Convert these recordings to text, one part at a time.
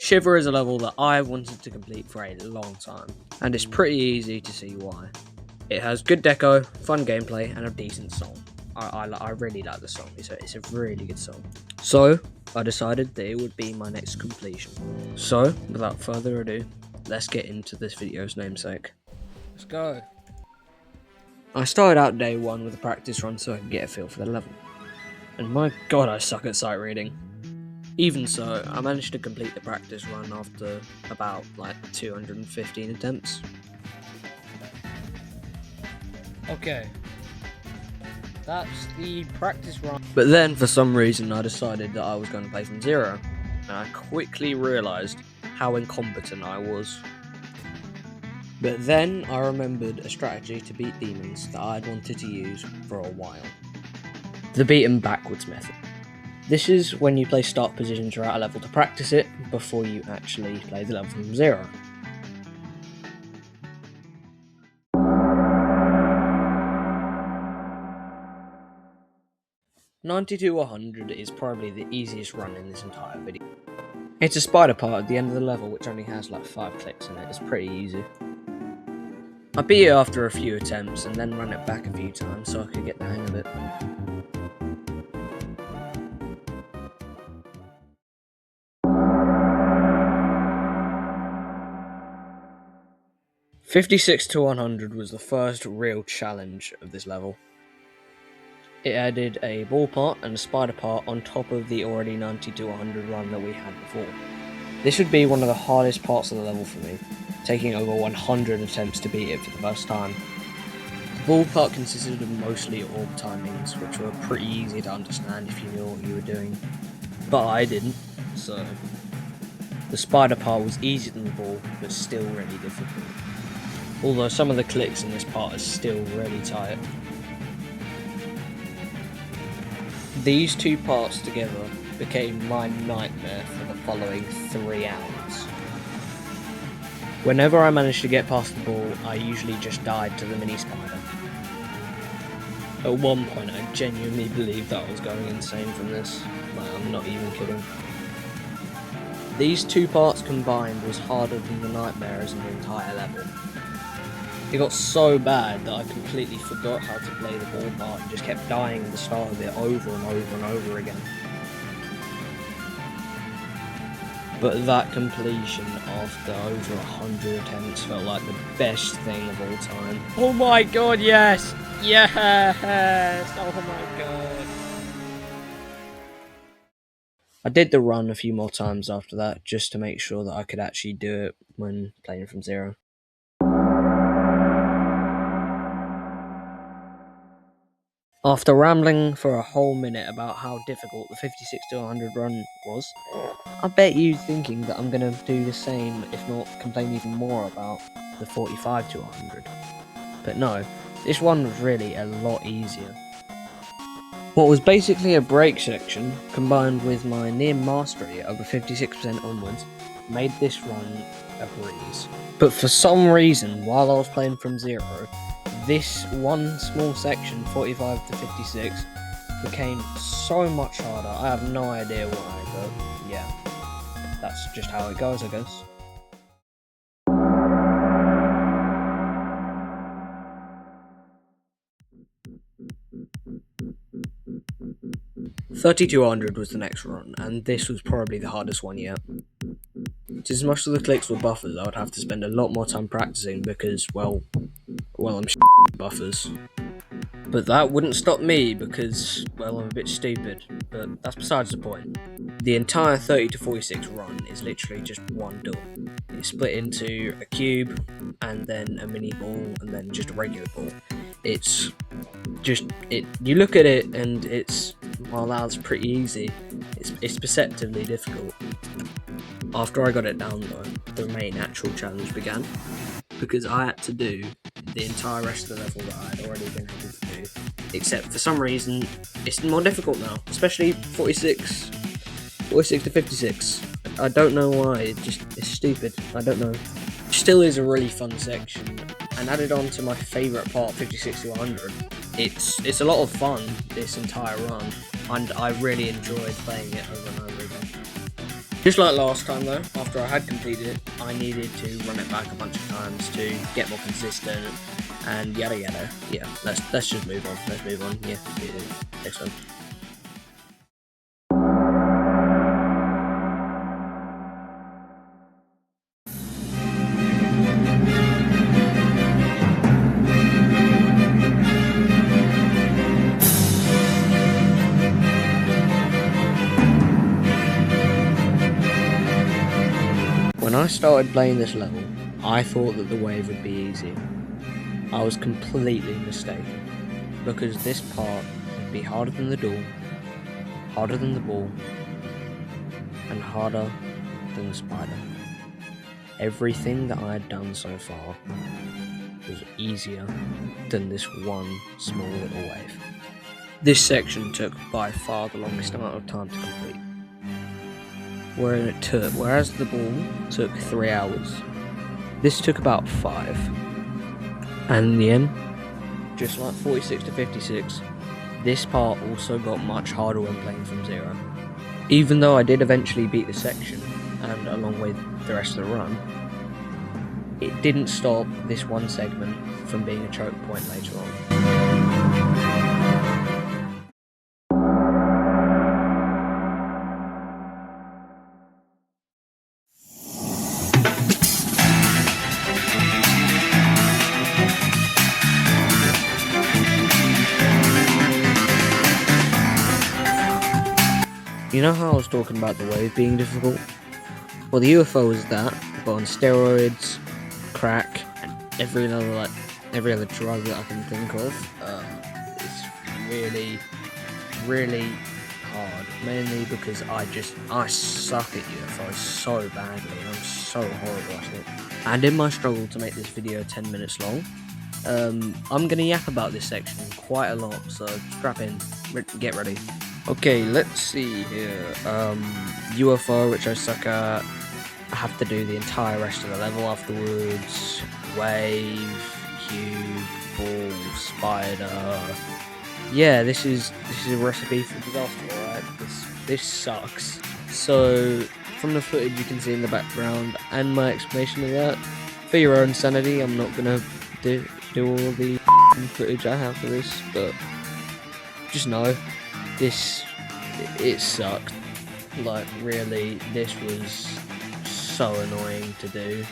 Shiver is a level that I've wanted to complete for a long time, and it's pretty easy to see why. It has good deco, fun gameplay, and a decent song. I really like the song, it's a really good song. So, I decided that it would be my next completion. So, without further ado, let's get into this video's namesake. Let's go. I started out day one with a practice run so I could get a feel for the level. And my god, I suck at sight reading. Even so, I managed to complete the practice run after about 215 attempts. Okay. That's the practice run. But then, for some reason, I decided that I was going to play from zero, and I quickly realised how incompetent I was. But then I remembered a strategy to beat demons that I'd wanted to use for a while. The beat 'em backwards method. This is when you play start position throughout a level to practice it before you actually play the level from zero. (90-100) is probably the easiest run in this entire video. It's a spider part at the end of the level which only has 5 clicks in it. It's pretty easy. I beat it after a few attempts and then ran it back a few times so I could get the hang of it. (56-100) was the first real challenge of this level. It added a ball part and a spider part on top of the already 90-100 run that we had before. This would be one of the hardest parts of the level for me, taking over 100 attempts to beat it for the first time. The ball part consisted of mostly orb timings, which were pretty easy to understand if you knew what you were doing, but I didn't, so the spider part was easier than the ball, but still really difficult. Although some of the clicks in this part are still really tight. These two parts together became my nightmare for the following 3 hours. Whenever I managed to get past the ball, I usually just died to the mini spider. At one point I genuinely believed that I was going insane from this. I'm not even kidding. These two parts combined was harder than the nightmares in the entire level. It got so bad that I completely forgot how to play the ball part and just kept dying at the start of it over and over and over again. But that completion after over 100 attempts felt like the best thing of all time. Oh my god, yes! Yes! Oh my god. I did the run a few more times after that just to make sure that I could actually do it when playing from zero. After rambling for a whole minute about how difficult the 56-100 run was, I bet you thinking that I'm going to do the same, if not complain even more about the 45-100. But no, this one was really a lot easier. What was basically a break section, combined with my near mastery over 56% onwards, made this run a breeze. But for some reason, while I was playing from zero, this one small section, 45-56, became so much harder. I have no idea why, but yeah, that's just how it goes, I guess. (30-100) was the next run, and this was probably the hardest one yet. Since most of the clicks were buffers, I would have to spend a lot more time practicing because, well, I'm at buffers. But that wouldn't stop me because, well, I'm a bit stupid, but that's besides the point. The entire 30-46 run is literally just one door. It's split into a cube, and then a mini ball, and then just a regular ball. It's just, you look at it and it's, well, that's pretty easy. It's perceptibly difficult. After I got it down though, the main actual challenge began, because I had to do the entire rest of the level that I had already been able to do, except for some reason it's more difficult now, especially 46 to 56. I don't know why, it's stupid, I don't know. Still is a really fun section, and added on to my favourite part, 56-100. It's a lot of fun, this entire run, and I really enjoyed playing it over and over again. Just like last time though, after I had completed it, I needed to run it back a bunch of times to get more consistent and yada yada. Yeah, let's just move on. Let's move on. Yeah. Next one. When I started playing this level, I thought that the wave would be easy. I was completely mistaken, because this part would be harder than the door, harder than the ball, and harder than the spider. Everything that I had done so far was easier than this one small little wave. This section took by far the longest amount of time to complete. Whereas the ball took 3 hours, this took about 5. And in the end, just like 46 to 56, this part also got much harder when playing from 0. Even though I did eventually beat the section, and along with the rest of the run, it didn't stop this one segment from being a choke point later on. You know how I was talking about the wave being difficult? Well, the UFO is that, but on steroids, crack, and every other drug that I can think of. It's really, really hard. Mainly because I suck at UFOs so badly. I'm so horrible at it. And in my struggle to make this video 10 minutes long, I'm gonna yap about this section quite a lot. So strap in, get ready. Okay, let's see here. UFO, which I suck at. I have to do the entire rest of the level afterwards. Wave, cube, ball, spider. Yeah, this is a recipe for disaster, alright? This sucks. So, from the footage you can see in the background and my explanation of that, for your own sanity, I'm not gonna do all the footage I have for this, but just know. It sucked. Like, really, this was so annoying to do.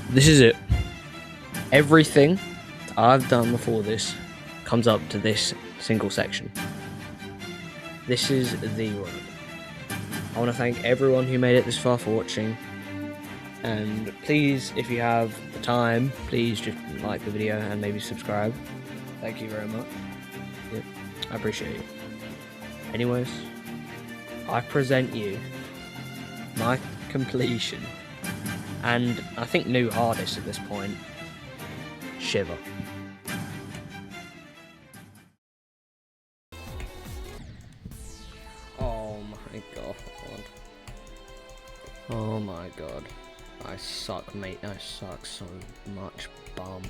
This is it. Everything that I've done before this comes up to this single section. This is the run. I want to thank everyone who made it this far for watching, and please, if you have the time, please just like the video and maybe subscribe. Thank you very much. Yep, I appreciate it. Anyways, I present you my completion, and I think new hardest at this point, Shiver. Oh my god. Oh my god. I suck, mate. I suck so much, bum.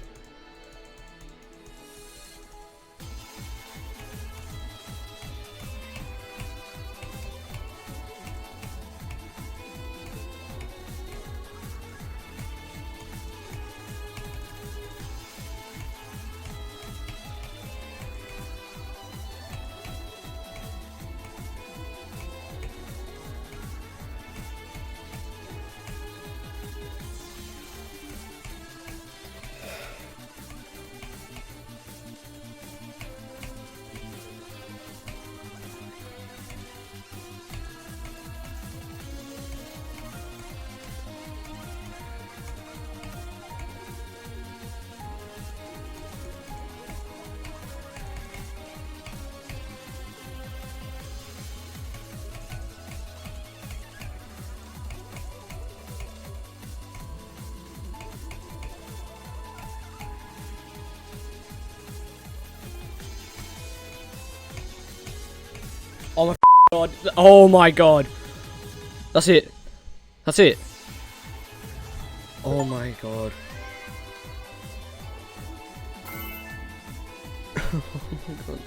Oh my god. Oh my god. That's it. That's it. Oh my god. Oh my god.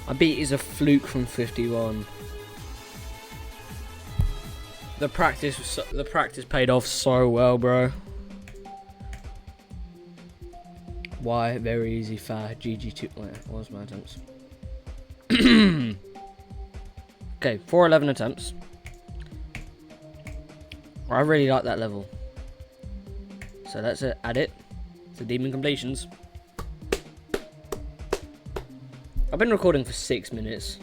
I beat is a fluke from 51. The practice paid off so well, bro. Why? Very easy, fair. GG2. Wait, what was my attempts? Okay, 411 attempts. I really like that level. So let's add it to demon completions. I've been recording for 6 minutes.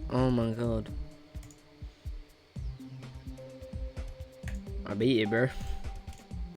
Oh my god. I beat it, bro.